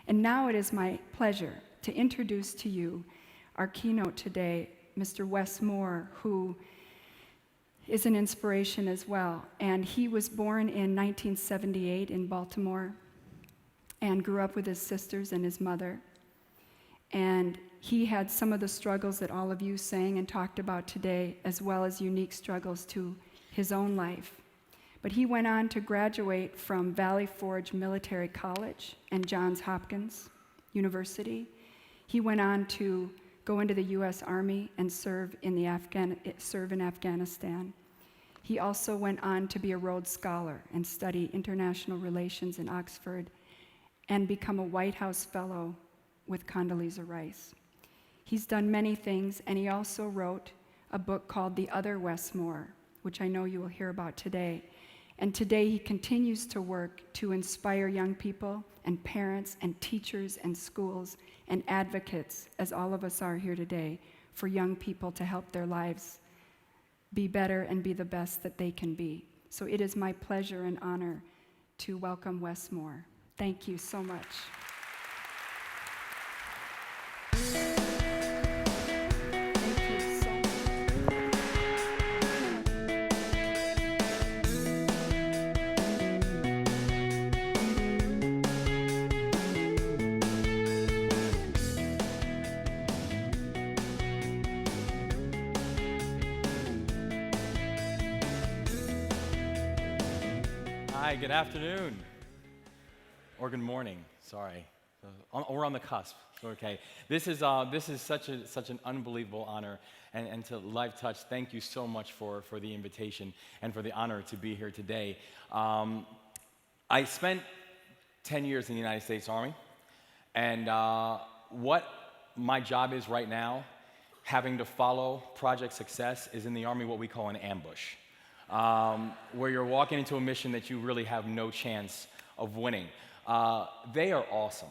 And now it is my pleasure to introduce to you our keynote today, Mr. Wes Moore, who is an inspiration as well. And he was born in 1978 in Baltimore and grew up with his sisters and his mother. And he had some of the struggles that all of you sang and talked about today, as well as unique struggles to his own life. But he went on to graduate from Valley Forge Military College and Johns Hopkins University. He went on to go into the U.S. Army and serve in Afghanistan. He also went on to be a Rhodes Scholar and study international relations in Oxford and become a White House Fellow with Condoleezza Rice. He's done many things, and he also wrote a book called The Other Wes Moore, which I know you will hear about today. And today he continues to work to inspire young people and parents and teachers and schools and advocates, as all of us are here today, for young people to help their lives be better and be the best that they can be. So it is my pleasure and honor to welcome Wes Moore. Thank you so much. Hi, good afternoon, or good morning, sorry. We're on the cusp, okay. This is such an unbelievable honor, and to Lifetouch, thank you so much for the invitation and for the honor to be here today. I spent 10 years in the United States Army, and what my job is right now, having to follow Project Success, is in the Army what we call an ambush. Where you're walking into a mission that you really have no chance of winning. They are awesome.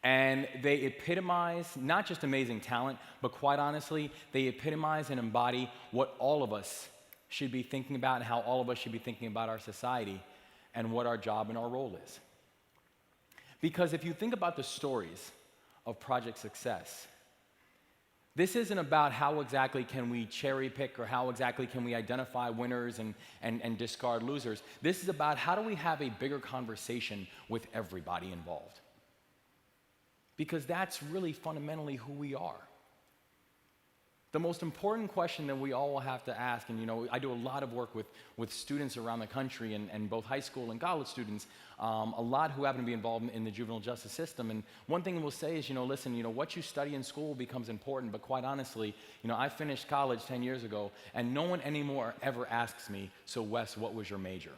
And they epitomize not just amazing talent, but quite honestly, they epitomize and embody what all of us should be thinking about and how all of us should be thinking about our society and what our job and our role is. Because if you think about the stories of Project Success, this isn't about how exactly can we cherry pick or how exactly can we identify winners and discard losers. This is about how do we have a bigger conversation with everybody involved. Because that's really fundamentally who we are. The most important question that we all will have to ask, and I do a lot of work with students around the country and both high school and college students, a lot who happen to be involved in the juvenile justice system. And one thing we'll say is, listen, what you study in school becomes important, but quite honestly, I finished college 10 years ago, and no one anymore ever asks me, so Wes, what was your major?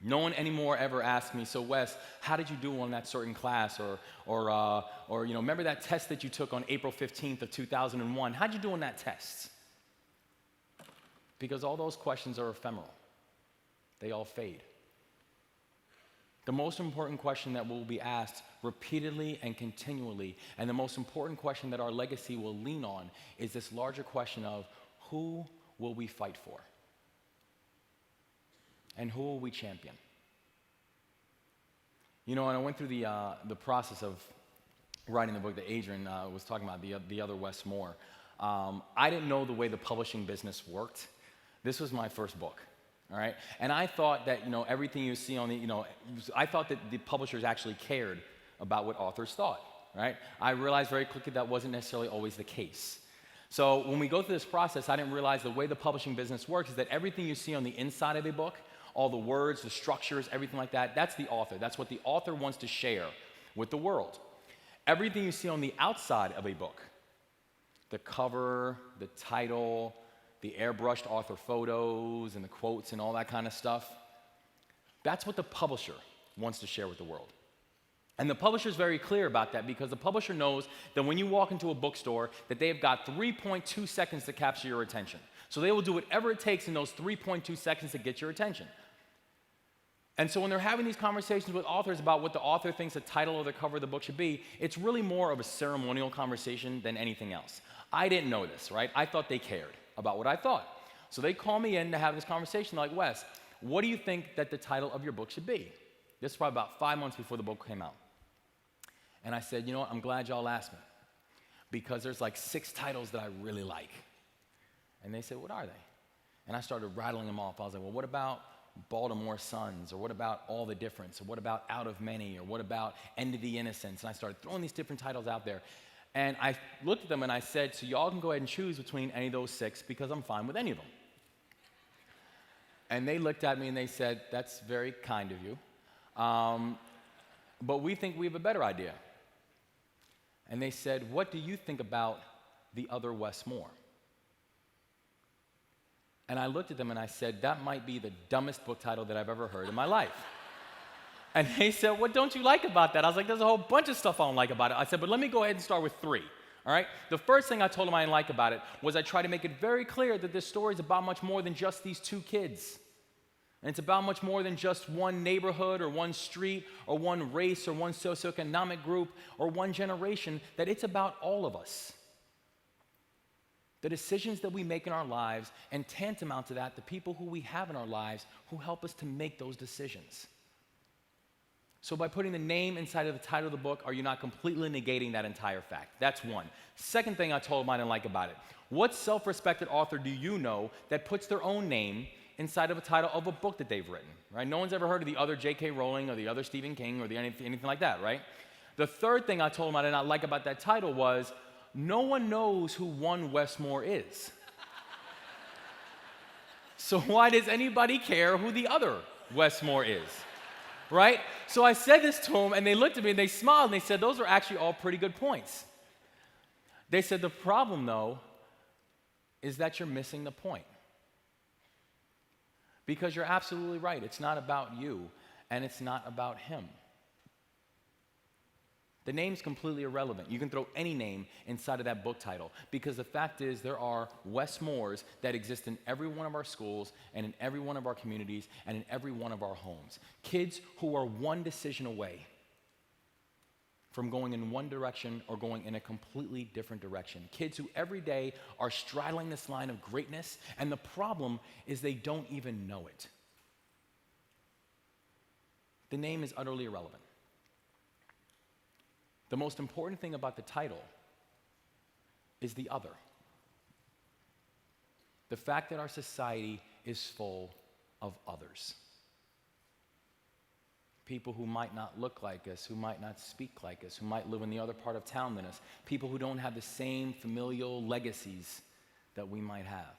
No one anymore ever asks me, so Wes, how did you do on that certain class? Or remember that test that you took on April 15th of 2001? How'd you do on that test? Because all those questions are ephemeral. They all fade. The most important question that will be asked repeatedly and continually, and the most important question that our legacy will lean on, is this larger question of who will we fight for? And who will we champion? And I went through the process of writing the book that Adrian was talking about, the Other Wes Moore. I didn't know the way the publishing business worked. This was my first book, all right? And I thought that, everything you see on I thought that the publishers actually cared about what authors thought, right? I realized very quickly that wasn't necessarily always the case. So when we go through this process, I didn't realize the way the publishing business works is that everything you see on the inside of a book, all the words, the structures, everything like that, that's the author. That's what the author wants to share with the world. Everything you see on the outside of a book, the cover, the title, the airbrushed author photos and the quotes and all that kind of stuff, that's what the publisher wants to share with the world. And the publisher is very clear about that because the publisher knows that when you walk into a bookstore that they have got 3.2 seconds to capture your attention. So they will do whatever it takes in those 3.2 seconds to get your attention. And so when they're having these conversations with authors about what the author thinks the title or the cover of the book should be, it's really more of a ceremonial conversation than anything else. I didn't know this, right? I thought they cared about what I thought. So they call me in to have this conversation like, Wes, what do you think that the title of your book should be? This was probably about 5 months before the book came out. And I said, you know what, I'm glad y'all asked me, because there's like 6 titles that I really like. And they said, what are they? And I started rattling them off. I was like, well, what about Baltimore Suns? Or what about All the Difference? Or what about Out of Many? Or what about End of the Innocence? And I started throwing these different titles out there. And I looked at them and I said, so y'all can go ahead and choose between any of those 6 because I'm fine with any of them. And they looked at me and they said, that's very kind of you. But we think we have a better idea. And they said, what do you think about The Other Westmore? And I looked at them and I said, that might be the dumbest book title that I've ever heard in my life. And they said, what don't you like about that? I was like, there's a whole bunch of stuff I don't like about it. I said, but let me go ahead and start with 3, all right? The first thing I told them I didn't like about it was I tried to make it very clear that this story is about much more than just these 2 kids. And it's about much more than just one neighborhood or one street or one race or one socioeconomic group or one generation, that it's about all of us. The decisions that we make in our lives, and tantamount to that, the people who we have in our lives who help us to make those decisions. So by putting the name inside of the title of the book, are you not completely negating that entire fact? That's one. Second thing I told them I didn't like about it. What self-respected author do you know that puts their own name inside of a title of a book that they've written, right? No one's ever heard of the other J.K. Rowling or the other Stephen King or anything like that, right? The third thing I told them I did not like about that title was, no one knows who one Westmore is. So why does anybody care who the other Westmore is, right? So I said this to them, and they looked at me, and they smiled, and they said, those are actually all pretty good points. They said, the problem, though, is that you're missing the point. Because you're absolutely right. It's not about you, and it's not about him. The name's completely irrelevant. You can throw any name inside of that book title, because the fact is there are Westmores that exist in every one of our schools and in every one of our communities and in every one of our homes. Kids who are one decision away from going in one direction or going in a completely different direction. Kids who every day are straddling this line of greatness, and the problem is they don't even know it. The name is utterly irrelevant. The most important thing about the title is the other. The fact that our society is full of others. People who might not look like us, who might not speak like us, who might live in the other part of town than us. People who don't have the same familial legacies that we might have.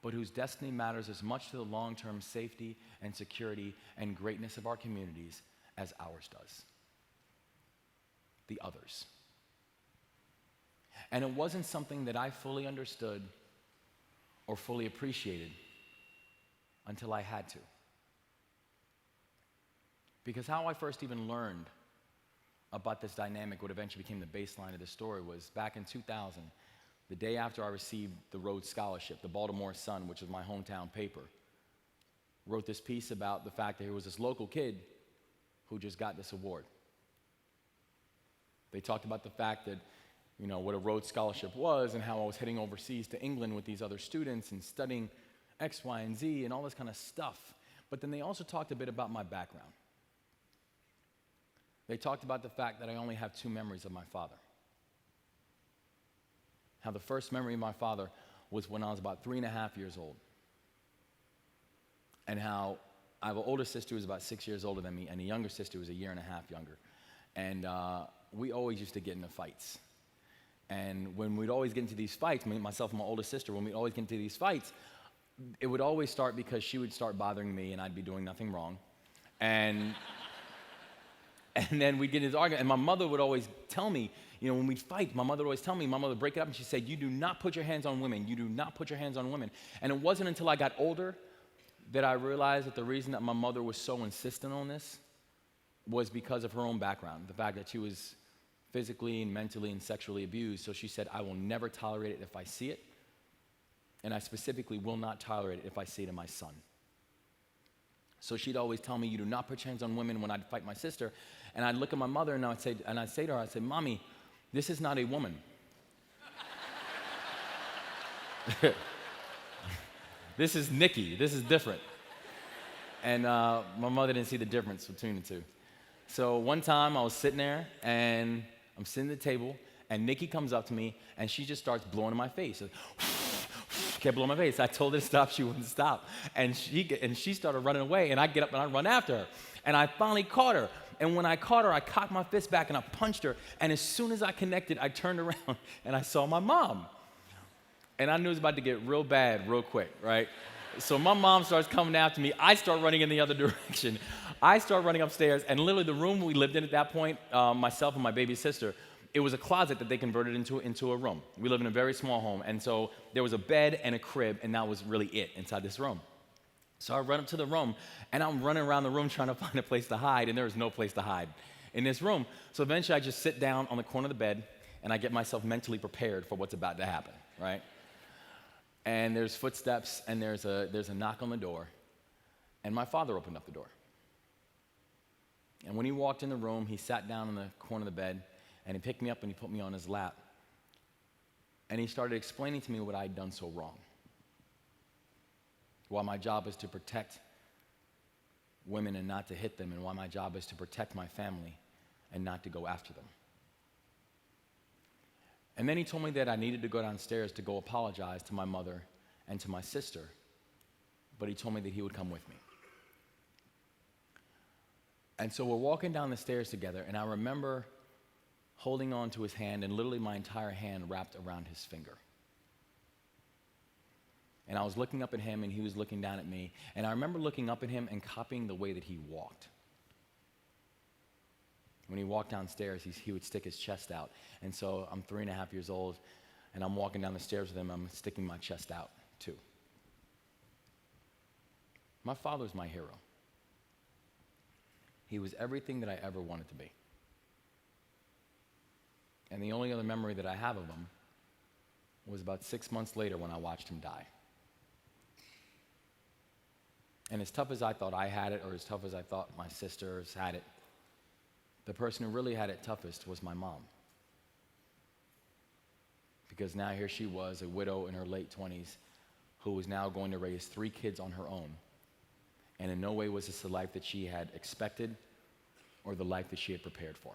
But whose destiny matters as much to the long-term safety and security and greatness of our communities as ours does. The others. And it wasn't something that I fully understood or fully appreciated until I had to. Because how I first even learned about this dynamic, what eventually became the baseline of the story, was back in 2000, the day after I received the Rhodes Scholarship. The Baltimore Sun, which is my hometown paper, wrote this piece about the fact that there was this local kid who just got this award. They talked about the fact that, you know, what a Rhodes Scholarship was and how I was heading overseas to England with these other students and studying X, Y, and Z and all this kind of stuff. But then they also talked a bit about my background. They talked about the fact that I only have 2 memories of my father. How the first memory of my father was when I was about 3.5 years old. And how I have an older sister who was about 6 years older than me, and a younger sister who was 1.5 years younger. And we always used to get into fights. And when we'd always get into these fights, myself and my older sister, when we'd always get into these fights, it would always start because she would start bothering me and I'd be doing nothing wrong. And then we'd get into this argument, and my mother would always tell me, you know, when we'd fight, my mother would always tell me, my mother would break it up, and she said, you do not put your hands on women. You do not put your hands on women. And it wasn't until I got older that I realized that the reason that my mother was so insistent on this was because of her own background, the fact that she was physically and mentally and sexually abused. So she said, I will never tolerate it if I see it, and I specifically will not tolerate it if I see it in my son. So she'd always tell me, you do not put your hands on women when I'd fight my sister. And I'd look at my mother and I'd say to her, I'd say, Mommy, this is not a woman. This is Nikki. This is different. And my mother didn't see the difference between the two. So one time I was sitting there, and I'm sitting at the table, and Nikki comes up to me, and she just starts blowing in my face. Kept blowing my face. I told her to stop, she wouldn't stop. And she started running away, and I get up and I run after her. And I finally caught her. And when I caught her, I cocked my fist back and I punched her. And as soon as I connected, I turned around and I saw my mom. And I knew it was about to get real bad real quick, right? So my mom starts coming after me. I start running in the other direction. I start running upstairs, and literally the room we lived in at that point, myself and my baby sister, it was a closet that they converted into a room. We live in a very small home, and so there was a bed and a crib, and that was really it inside this room. So I run up to the room, and I'm running around the room trying to find a place to hide, and there was no place to hide in this room. So eventually I just sit down on the corner of the bed, and I get myself mentally prepared for what's about to happen, right? And there's footsteps, and there's a knock on the door, and my father opened up the door. And when he walked in the room, he sat down in the corner of the bed, and he picked me up and he put me on his lap. And he started explaining to me what I'd done so wrong. Why my job is to protect women and not to hit them, and why my job is to protect my family and not to go after them. And then he told me that I needed to go downstairs to go apologize to my mother and to my sister, but he told me that he would come with me. And so we're walking down the stairs together, and I remember holding on to his hand, and literally my entire hand wrapped around his finger. And I was looking up at him, and he was looking down at me, and I remember looking up at him and copying the way that he walked. When he walked downstairs, he would stick his chest out. And so I'm 3.5 years old, and I'm walking down the stairs with him, I'm sticking my chest out too. My father was my hero. He was everything that I ever wanted to be. And the only other memory that I have of him was about 6 months later when I watched him die. And as tough as I thought I had it, or as tough as I thought my sisters had it, the person who really had it toughest was my mom. Because now here she was, a widow in her late 20s, who was now going to raise 3 kids on her own. And in no way was this the life that she had expected or the life that she had prepared for.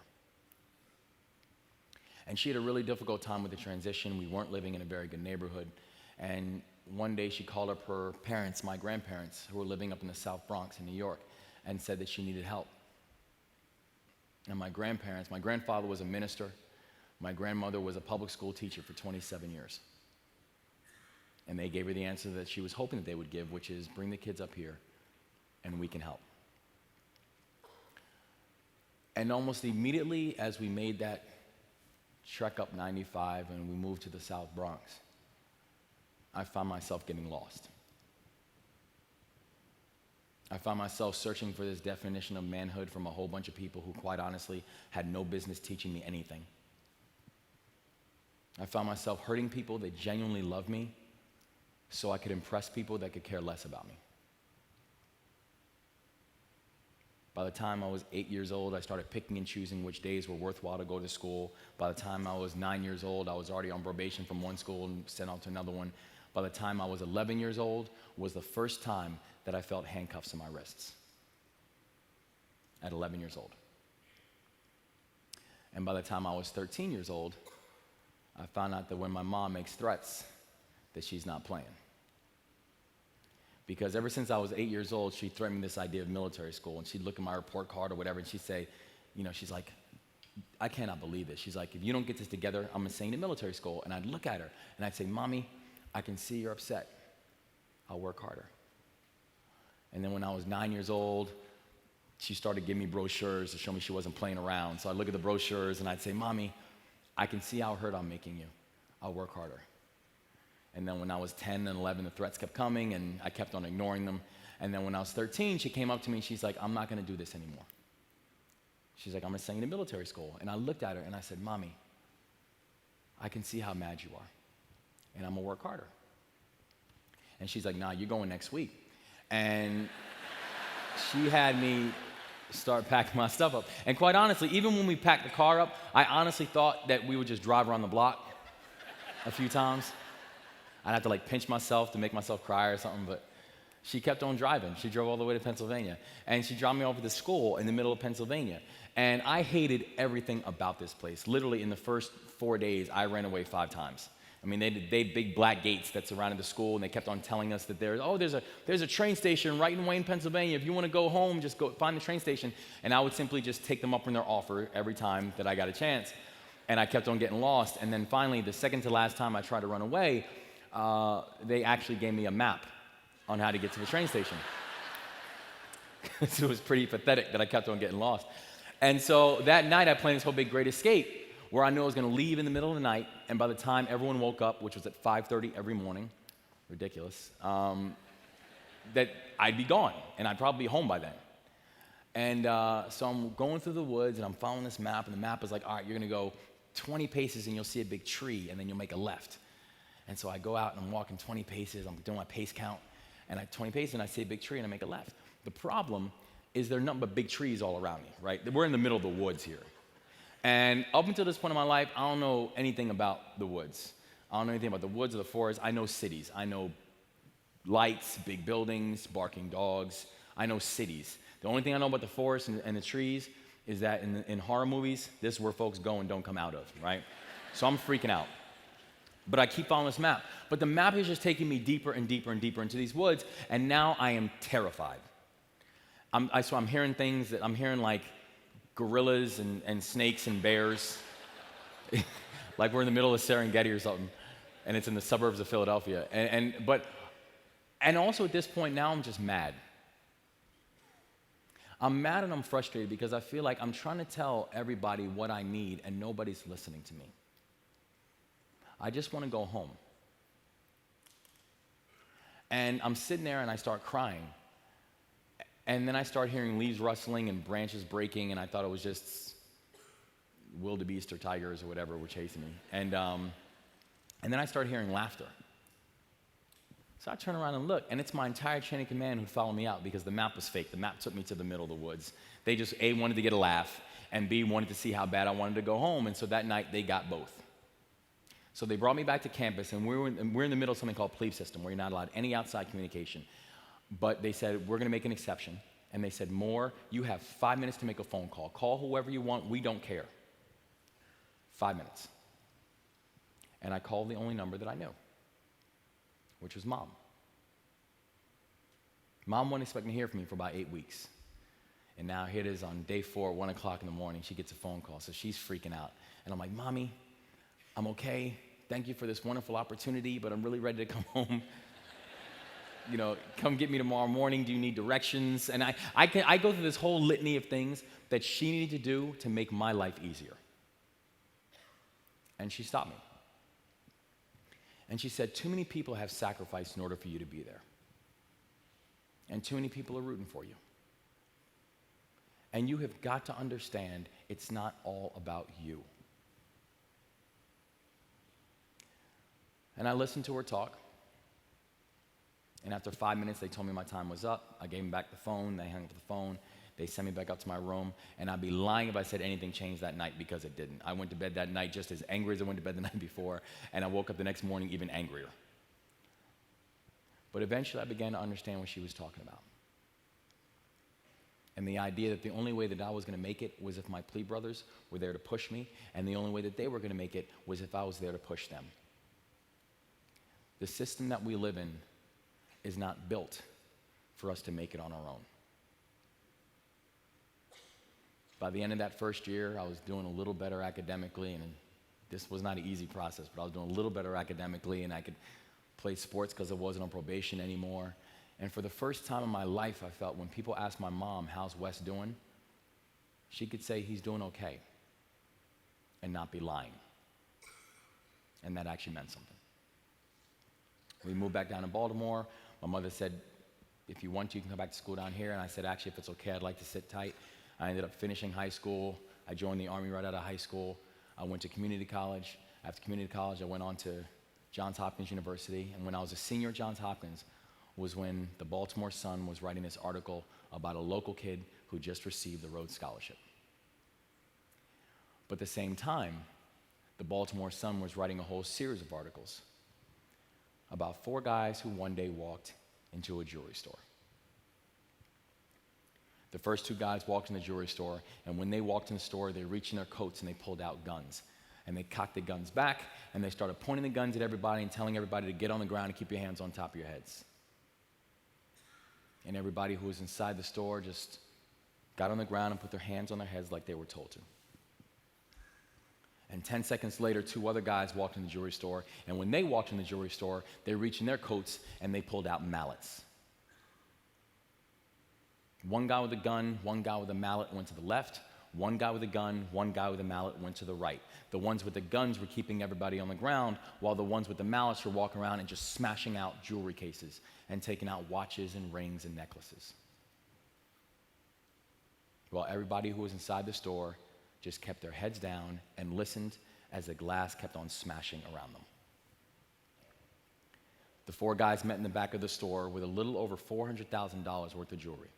And she had a really difficult time with the transition. We weren't living in a very good neighborhood. And one day she called up her parents, my grandparents, who were living up in the South Bronx in New York, and said that she needed help. And my grandfather was a minister. My grandmother was a public school teacher for 27 years. And they gave her the answer that she was hoping that they would give, which is bring the kids up here and we can help. And almost immediately as we made that trek up 95 and we moved to the South Bronx, I found myself getting lost. I found myself searching for this definition of manhood from a whole bunch of people who, quite honestly, had no business teaching me anything. I found myself hurting people that genuinely loved me so I could impress people that could care less about me. By the time I was 8 years old, I started picking and choosing which days were worthwhile to go to school. By the time I was 9 years old, I was already on probation from one school and sent out to another one. By the time I was 11 years old was the first time that I felt handcuffs on my wrists. At 11 years old. And by the time I was 13 years old, I found out that when my mom makes threats, that she's not playing. Because ever since I was 8 years old, she threatened me this idea of military school, and she'd look at my report card or whatever, and she'd say, she's like, I cannot believe this. She's like, if you don't get this together, I'm gonna send you to military school. And I'd look at her, and I'd say, Mommy, I can see you're upset. I'll work harder. And then when I was 9 years old, she started giving me brochures to show me she wasn't playing around. So I'd look at the brochures, and I'd say, Mommy, I can see how hurt I'm making you. I'll work harder. And then when I was 10 and 11, the threats kept coming, and I kept on ignoring them. And then when I was 13, she came up to me, and she's like, I'm not going to do this anymore. She's like, I'm going to send you to military school. And I looked at her, and I said, Mommy, I can see how mad you are, and I'm going to work harder. And she's like, nah, you're going next week. And she had me start packing my stuff up. And quite honestly, even when we packed the car up, I honestly thought that we would just drive around the block a few times. I'd have to pinch myself to make myself cry or something, but She kept on driving. She drove all the way to Pennsylvania. And she dropped me off at the school in the middle of Pennsylvania. And I hated everything about this place. Literally, in the first 4 days, I ran away 5 times. I mean, they had big black gates that surrounded the school, and they kept on telling us that there's a train station right in Wayne, Pennsylvania. If you want to go home, just go find the train station. And I would simply just take them up on their offer every time that I got a chance. And I kept on getting lost. And then finally, the second to last time I tried to run away, they actually gave me a map on how to get to the train station. So it was pretty pathetic that I kept on getting lost. And so that night, I planned this whole big great escape, where I knew I was going to leave in the middle of the night, and by the time everyone woke up, which was at 5:30 every morning, ridiculous, that I'd be gone, and I'd probably be home by then. And so I'm going through the woods, and I'm following this map, and the map is like, all right, you're going to go 20 paces, and you'll see a big tree, and then you'll make a left. And so I go out, and I'm walking 20 paces. I'm doing my pace count, and at 20 paces, and I see a big tree, and I make a left. The problem is there are nothing but big trees all around me, right? We're in the middle of the woods here. And up until this point in my life, I don't know anything about the woods. I don't know anything about the woods or the forest. I know cities. I know lights, big buildings, barking dogs. I know cities. The only thing I know about the forest and the trees is that in horror movies, this is where folks go and don't come out of, right? So I'm freaking out. But I keep following this map. But the map is just taking me deeper and deeper and deeper into these woods, and now I am terrified. So I'm hearing things that I'm hearing like gorillas and snakes and bears, like we're in the middle of Serengeti or something, and it's in the suburbs of Philadelphia. And also at this point now I'm just mad. I'm mad and I'm frustrated because I feel like I'm trying to tell everybody what I need and nobody's listening to me. I just want to go home. And I'm sitting there and I start crying. And then I start hearing leaves rustling and branches breaking, and I thought it was just wildebeest or tigers or whatever were chasing me. And then I start hearing laughter. So I turn around and look, and it's my entire chain of command who followed me out because the map was fake. The map took me to the middle of the woods. They just, A, wanted to get a laugh, and B, wanted to see how bad I wanted to go home, and so that night they got both. So they brought me back to campus, and we're in the middle of something called plebe system, where you're not allowed any outside communication. But they said, we're going to make an exception. And they said, Moore, you have 5 minutes to make a phone call. Call whoever you want. We don't care. 5 minutes. And I called the only number that I knew, which was Mom. Mom wasn't expecting to hear from me for about 8 weeks. And now here it is on day 4, 1 o'clock in the morning. She gets a phone call. So she's freaking out. And I'm like, Mommy, I'm okay. Thank you for this wonderful opportunity, but I'm really ready to come home. You know, come get me tomorrow morning. Do you need directions? And I go through this whole litany of things that she needed to do to make my life easier. And she stopped me. And she said, too many people have sacrificed in order for you to be there. And too many people are rooting for you. And you have got to understand it's not all about you. And I listened to her talk. And after 5 minutes, they told me my time was up. I gave them back the phone. They hung up the phone. They sent me back up to my room. And I'd be lying if I said anything changed that night because it didn't. I went to bed that night just as angry as I went to bed the night before. And I woke up the next morning even angrier. But eventually, I began to understand what she was talking about. And the idea that the only way that I was going to make it was if my plebe brothers were there to push me. And the only way that they were going to make it was if I was there to push them. The system that we live in is not built for us to make it on our own. By the end of that first year, I was doing a little better academically, and this was not an easy process, but I was doing a little better academically, and I could play sports because I wasn't on probation anymore. And for the first time in my life, I felt when people asked my mom, how's Wes doing? She could say he's doing okay and not be lying. And that actually meant something. We moved back down to Baltimore. My mother said, if you want to, you can come back to school down here. And I said, actually, if it's okay, I'd like to sit tight. I ended up finishing high school. I joined the Army right out of high school. I went to community college. After community college, I went on to Johns Hopkins University. And when I was a senior at Johns Hopkins was when the Baltimore Sun was writing this article about a local kid who just received the Rhodes Scholarship. But at the same time, the Baltimore Sun was writing a whole series of articles about 4 guys who one day walked into a jewelry store. The first two guys walked in the jewelry store, and when they walked in the store, they reached in their coats and they pulled out guns. And they cocked the guns back, and they started pointing the guns at everybody and telling everybody to get on the ground and keep your hands on top of your heads. And everybody who was inside the store just got on the ground and put their hands on their heads like they were told to. And 10 seconds later, two other guys walked in the jewelry store, and when they walked in the jewelry store, they reached in their coats and they pulled out mallets. One guy with a gun, one guy with a mallet went to the left. One guy with a gun, one guy with a mallet went to the right. The ones with the guns were keeping everybody on the ground, while the ones with the mallets were walking around and just smashing out jewelry cases and taking out watches and rings and necklaces. While everybody who was inside the store just kept their heads down and listened as the glass kept on smashing around them. The four guys met in the back of the store with a little over $400,000 worth of jewelry.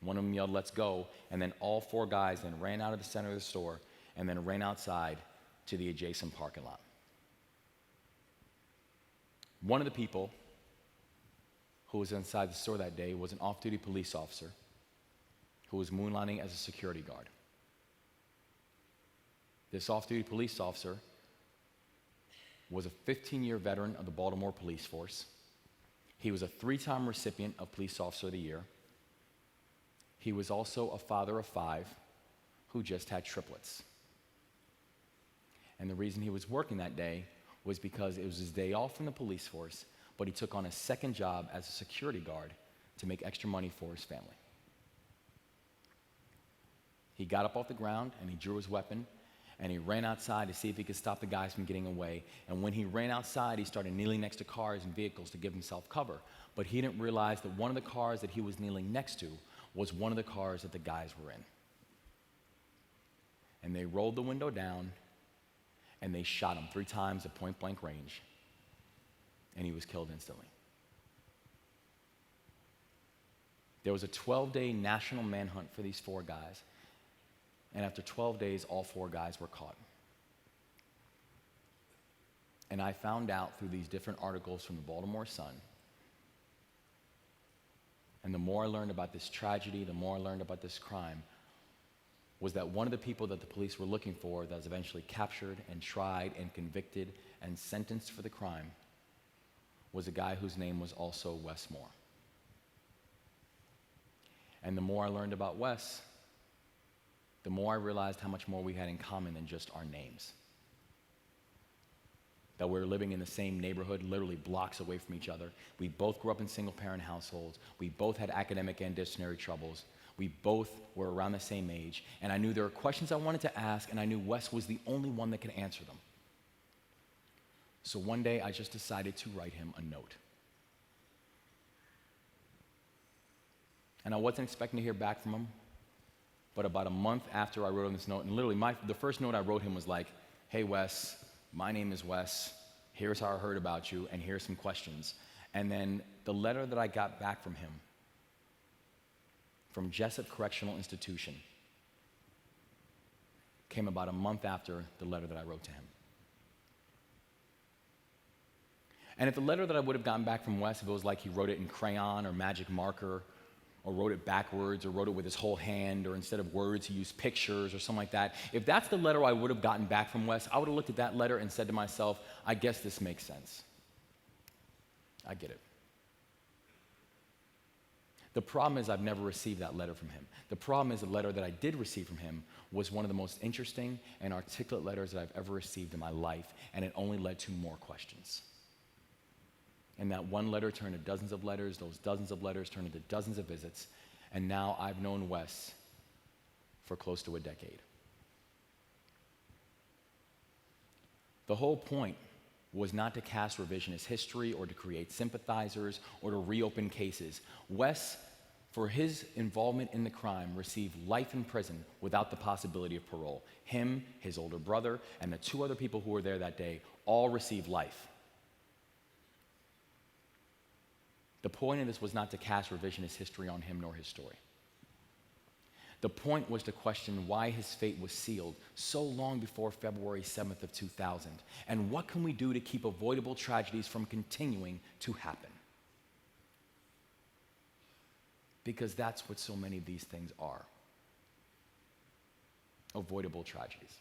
One of them yelled, "Let's go," and then all four guys then ran out of the center of the store and then ran outside to the adjacent parking lot. One of the people who was inside the store that day was an off-duty police officer who was moonlighting as a security guard. This off-duty police officer was a 15-year veteran of the Baltimore Police Force. He was a 3-time recipient of Police Officer of the Year. He was also a father of 5 who just had triplets. And the reason he was working that day was because it was his day off from the police force, but he took on a second job as a security guard to make extra money for his family. He got up off the ground and he drew his weapon and he ran outside to see if he could stop the guys from getting away. And when he ran outside, he started kneeling next to cars and vehicles to give himself cover. But he didn't realize that one of the cars that he was kneeling next to was one of the cars that the guys were in. And they rolled the window down and they shot him 3 times at point blank range, and he was killed instantly. There was a 12-day national manhunt for these 4 guys, and after 12 days, all 4 guys were caught. And I found out through these different articles from the Baltimore Sun, and the more I learned about this tragedy, the more I learned about this crime, was that one of the people that the police were looking for that was eventually captured and tried and convicted and sentenced for the crime was a guy whose name was also Wes Moore. And the more I learned about Wes, the more I realized how much more we had in common than just our names. That we were living in the same neighborhood, literally blocks away from each other. We both grew up in single-parent households. We both had academic and disciplinary troubles. We both were around the same age. And I knew there were questions I wanted to ask, and I knew Wes was the only one that could answer them. So one day, I just decided to write him a note. And I wasn't expecting to hear back from him, but about a month after I wrote him this note, and literally the first note I wrote him was like, "Hey Wes, my name is Wes, here's how I heard about you, and here's some questions." And then the letter that I got back from him, from Jessup Correctional Institution, came about a month after the letter that I wrote to him. And if the letter that I would have gotten back from Wes, if it was like he wrote it in crayon or magic marker, or wrote it backwards, or wrote it with his whole hand, or instead of words, he used pictures or something like that, if that's the letter I would have gotten back from Wes, I would have looked at that letter and said to myself, I guess this makes sense. I get it. The problem is I've never received that letter from him. The problem is the letter that I did receive from him was one of the most interesting and articulate letters that I've ever received in my life, and it only led to more questions. And that one letter turned into dozens of letters, those dozens of letters turned into dozens of visits, and now I've known Wes for close to a decade. The whole point was not to cast revisionist history or to create sympathizers or to reopen cases. Wes, for his involvement in the crime, received life in prison without the possibility of parole. Him, his older brother, and the 2 other people who were there that day all received life. The point of this was not to cast revisionist history on him nor his story. The point was to question why his fate was sealed so long before February 7th of 2000, and what can we do to keep avoidable tragedies from continuing to happen? Because that's what so many of these things are. Avoidable tragedies.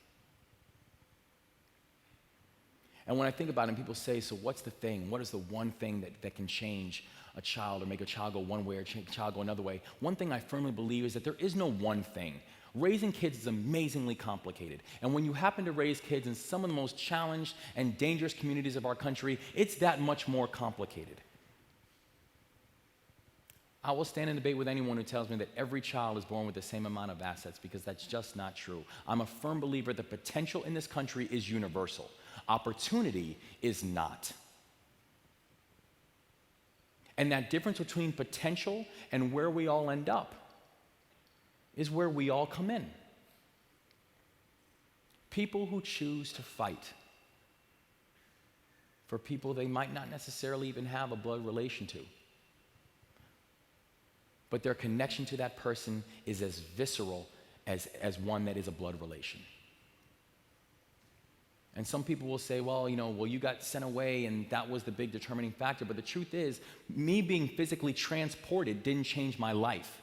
And when I think about it, and people say, so what's the thing? What is the one thing that can change a child or make a child go one way or change a child go another way? One thing I firmly believe is that there is no one thing. Raising kids is amazingly complicated. And when you happen to raise kids in some of the most challenged and dangerous communities of our country, it's that much more complicated. I will stand and debate with anyone who tells me that every child is born with the same amount of assets, because that's just not true. I'm a firm believer that potential in this country is universal. Opportunity is not. And that difference between potential and where we all end up is where we all come in. People who choose to fight for people they might not necessarily even have a blood relation to, but their connection to that person is as visceral as one that is a blood relation. And some people will say, well, you got sent away and that was the big determining factor. But the truth is, me being physically transported didn't change my life.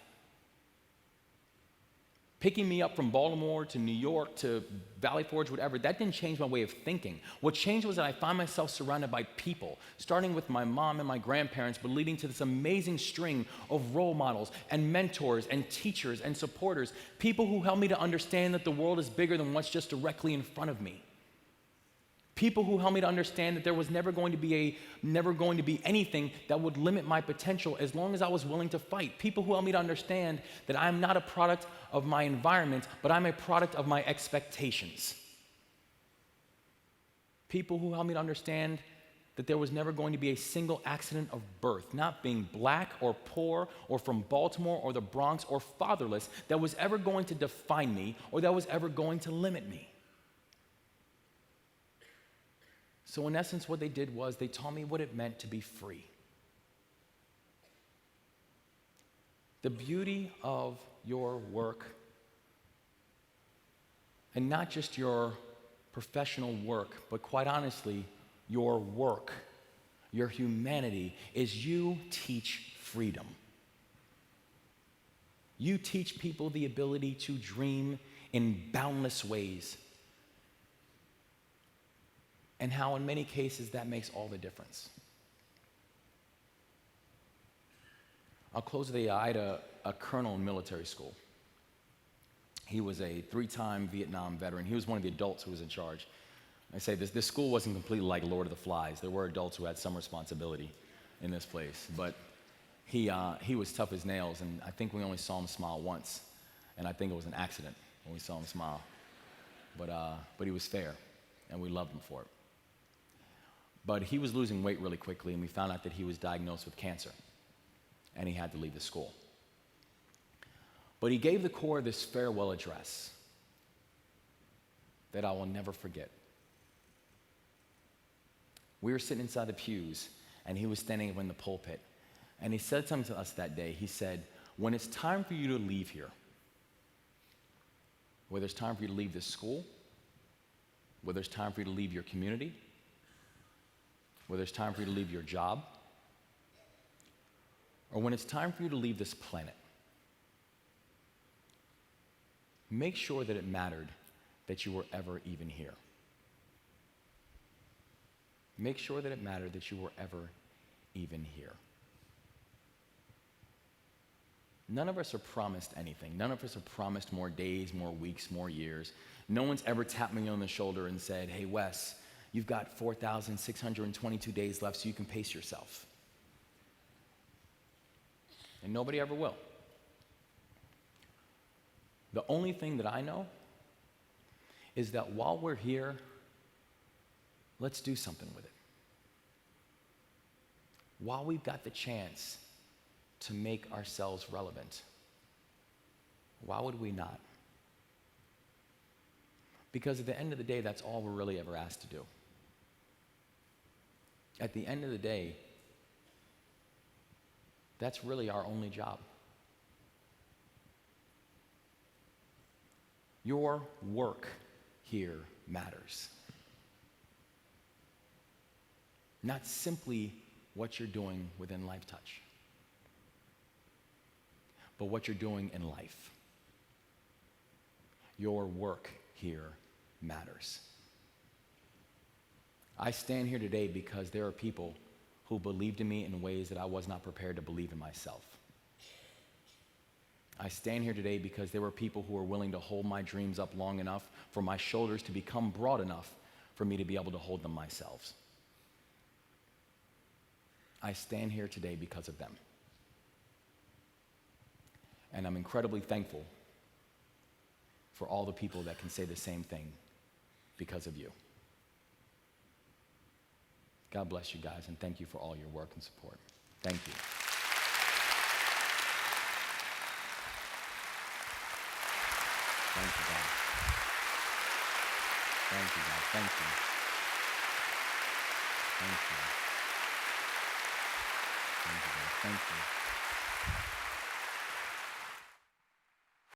Picking me up from Baltimore to New York to Valley Forge, whatever, that didn't change my way of thinking. What changed was that I found myself surrounded by people, starting with my mom and my grandparents, but leading to this amazing string of role models and mentors and teachers and supporters, people who helped me to understand that the world is bigger than what's just directly in front of me. People who helped me to understand that there was never going to be anything that would limit my potential as long as I was willing to fight. People who helped me to understand that I'm not a product of my environment, but I'm a product of my expectations. People who helped me to understand that there was never going to be a single accident of birth, not being black or poor or from Baltimore or the Bronx or fatherless, that was ever going to define me or that was ever going to limit me. So in essence, what they did was they taught me what it meant to be free. The beauty of your work, and not just your professional work, but quite honestly, your work, your humanity, is you teach freedom. You teach people the ability to dream in boundless ways, and how in many cases that makes all the difference. I'll close with I had a colonel in military school. He was a 3-time Vietnam veteran. He was one of the adults who was in charge. I say this school wasn't completely like Lord of the Flies. There were adults who had some responsibility in this place, but he was tough as nails, and I think we only saw him smile once, and I think it was an accident when we saw him smile. But he was fair, and we loved him for it. But he was losing weight really quickly, and we found out that he was diagnosed with cancer, and he had to leave the school. But he gave the Corps this farewell address that I will never forget. We were sitting inside the pews, and he was standing up in the pulpit, and he said something to us that day. He said, when it's time for you to leave here, whether it's time for you to leave this school, whether it's time for you to leave your community, whether it's time for you to leave your job, or when it's time for you to leave this planet, make sure that it mattered that you were ever even here. Make sure that it mattered that you were ever even here. None of us are promised anything. None of us are promised more days, more weeks, more years. No one's ever tapped me on the shoulder and said, hey, Wes, you've got 4,622 days left so you can pace yourself. And nobody ever will. The only thing that I know is that while we're here, let's do something with it. While we've got the chance to make ourselves relevant, why would we not? Because at the end of the day, that's all we're really ever asked to do. At the end of the day, that's really our only job. Your work here matters. Not simply what you're doing within Lifetouch, but what you're doing in life. Your work here matters. I stand here today because there are people who believed in me in ways that I was not prepared to believe in myself. I stand here today because there were people who were willing to hold my dreams up long enough for my shoulders to become broad enough for me to be able to hold them myself. I stand here today because of them. And I'm incredibly thankful for all the people that can say the same thing because of you. God bless you guys, and thank you for all your work and support. Thank you. Thank you, God. Thank you, God. Thank you. Thank you. Thank you, God. Thank you.